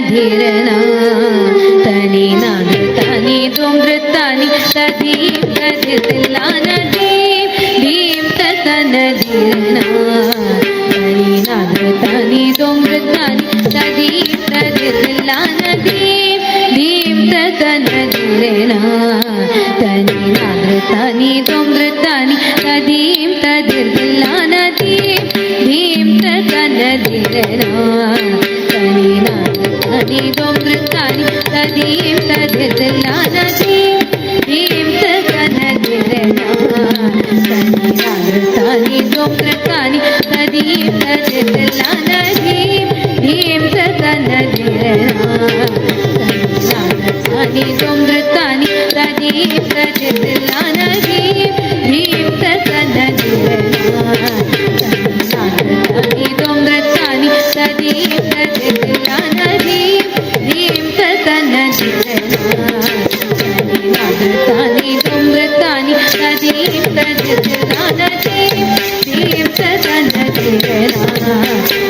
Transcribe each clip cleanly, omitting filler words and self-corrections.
धीरना तनी नाद तनी दोमृतानी तदीम तदिलाना दीम ततन धीरना तनी नाद तनी दोमृतानी तदीम तदिलाना दीम ततन धीरना तनी नाद तनी दोमृतानी तदीम तदिलाना दीम ततन धीरना तनी नाद तनी दोमृतानी तदीम तदिलाना दीम ततन धीरना तनी नाद तनी दोमृतानी तदीम तदिलाना दीम ततन धीरना तनी नाद तनी दोमृतानी तदीम तदिलाना दीम ततन धीरना तनी नाद तनी दोमृतानी तदीम तदिलाना दीम ततन धीरना तनी नाद तनी दोमृतानी तदीम तदिलाना दीम ततन धीरना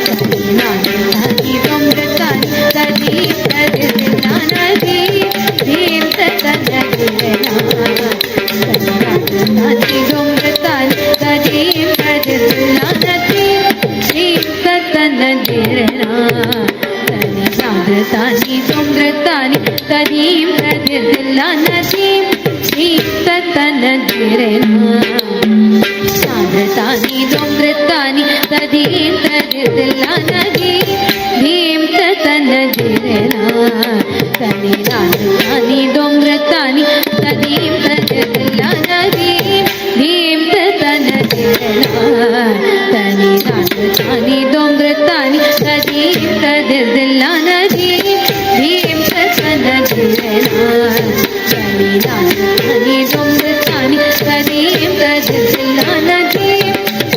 तनी नाद तनी दोमृतानी तदीम तदिलाना दीम ततन धीरना तनी नाद तनी दोमृतानी तदीम तदिलाना दीम ततन धीरना तनी नाद तनी दोमृतानी तदीम तदिलाना दीम ततन धीरना नाद तनी दोमृतानी तदीम तदिलाना दीम ततन धीरना तनी नाद तनी दोमृतानी तदीम तदिलाना दीम ततन धीरना तनी नाद तनी दोमृतानी तदीम तदिलाना दीम ततन धीरना तनी नाद तनी दोमृतानी तदीम तदिलाना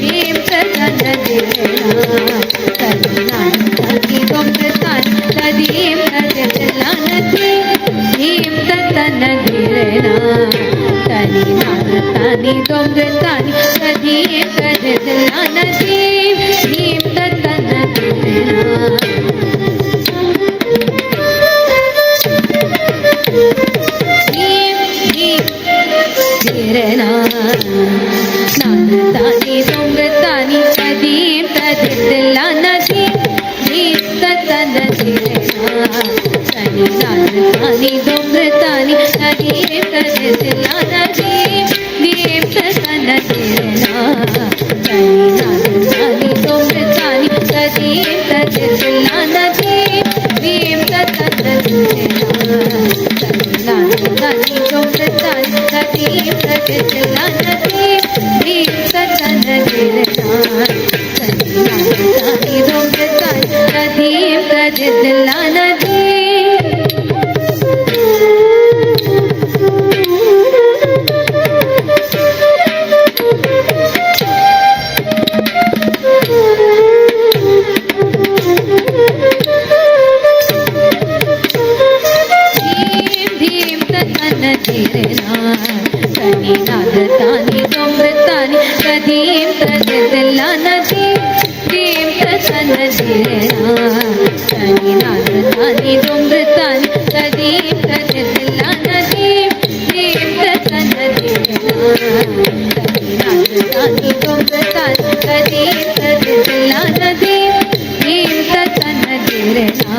दीम ततन धीरना तनी नाद तनी दोमृतानी तदीम तदिलाना दीम ततन धीरना तनी नाद तनी दोमृतानी तदीम तदिलाना दीम ततन धीरना धीरना नाद तनी दोमृतानी तदीम तदिलाना दीम ततन धीरना तनी नाद तनी दोमृतानी तदीम तदिलाना दीम ततन धीरना तनी नाद तनी दोमृतानी तदीम तदिलाना दीम ततन धीरना तनी नाद तनी दोमृतानी तदीम तदिलाना दीम ततन धीरना तनी नाद तनी दोमृतानी तदीम तदिलाना दीम ततन धीरना तनी नाद तनी दोमृतानी तदीम तदिलाना दीम ततन धीरना तनी नाद तनी दोमृतानी तदीम तदिलाना दीम ततन धीरना तनी नाद तनी दोमृतानी तदीम तदिलाना दीम ततन धीरना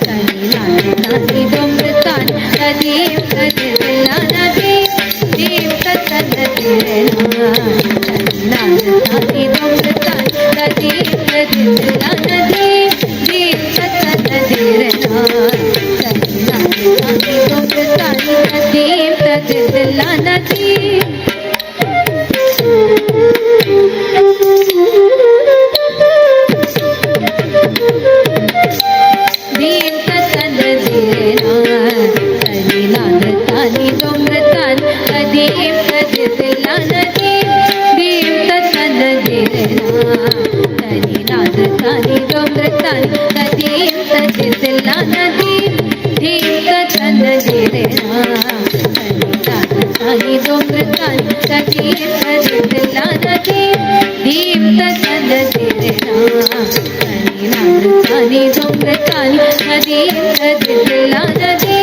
तनी नाद तनी दोमृतानी तदीम तदिलाना दीम ततन धीरना तनी नाद तनी दोमृतानी तदीम तदिलाना दीम ततन धीरना तनी नाद तनी दोमृतानी तदीम तदिलाना दीम ततन धीरना तनी नाद तनी दोमृतानी तदीम तदिलाना दीम ततन धीरना तनी नाद तनी दोमृतानी तदीम तदिलाना दीम ततन धीरना तनी नाद तनी दोमृतानी तदीम तदिलाना दीम ततन धीरना तनी नाद तनी दोमृतानी तदीम तदिला नदी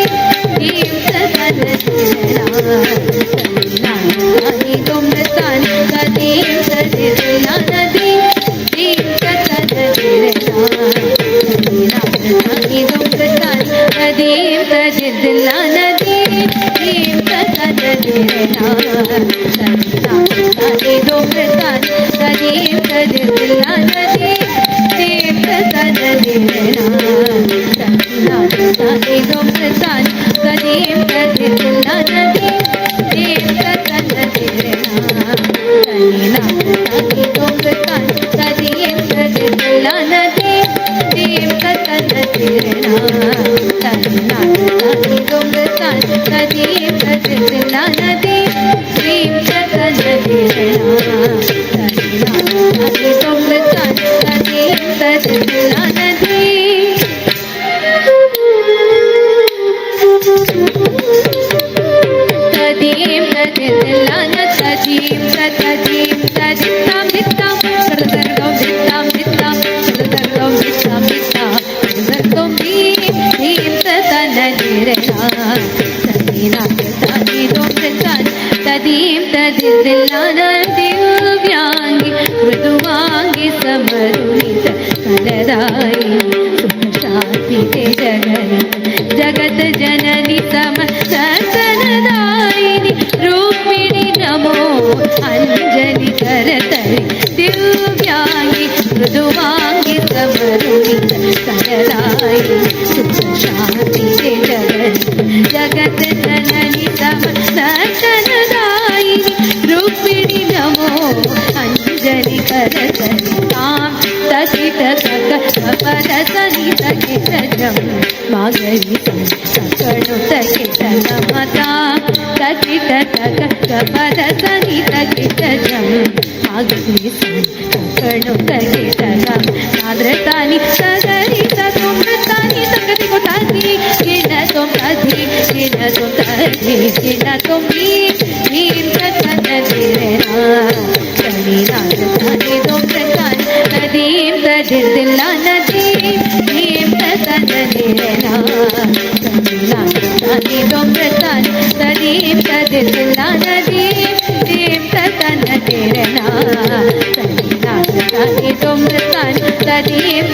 दीम तदन दिला तानी तुमृतान तदीम तदिला नदी दीम तदन दिला तानी तुमृतान तदीम तदिला नदी दीम तदन दिला तानी तुमृतान तदीम तदिला नदी दीम तदन दिला तानी तुमृतान तदीम तदिला नदी दीम तदन दिला तानी तुमृतान तदीम तदिला नदी दीम तदन दिला तानी तुमृतान तदीम तदिला नदी दीम तदन दिला तानी तुमृतान तदीम तदिला नदी तदीम तदिला तदीम तदीम तदिताम दिताम सरदरगम दिताम दिताम सरदरगम दिताम दिताम सरदरगम दीम तदन दिला तदीना तदी तुमृतान तदीम तदिला दिव्यांगी मृदुवांगी समरुणित कलदायि सुखशांति ते जगत जननी समस्तदायिनी रूपिणी नमो अंजलि करतरि दिव्यांगी मृदुवांगी समरुणित कलदायि सुखशांति ते जगत जननी समस्तदायिनी रूपिणी नमो अंजलि करतरि ताम तकित तक परसनि तकित जम मागरी सकणु तकित नमता तकित तक परसनि तकित जम मागरी सकणु तकित नम नाद्रतानि सगरि तुमृतानि तकति को ताति किन तुम तधि किन तुम तधि किन तुम दीम तदन दिला तानी तुमृतान तदीम तदिला नदी दीम तदन दिला तानी तुमृतान तदीम तदिला नदी दीम तदन दिला तानी तुमृतान तदीम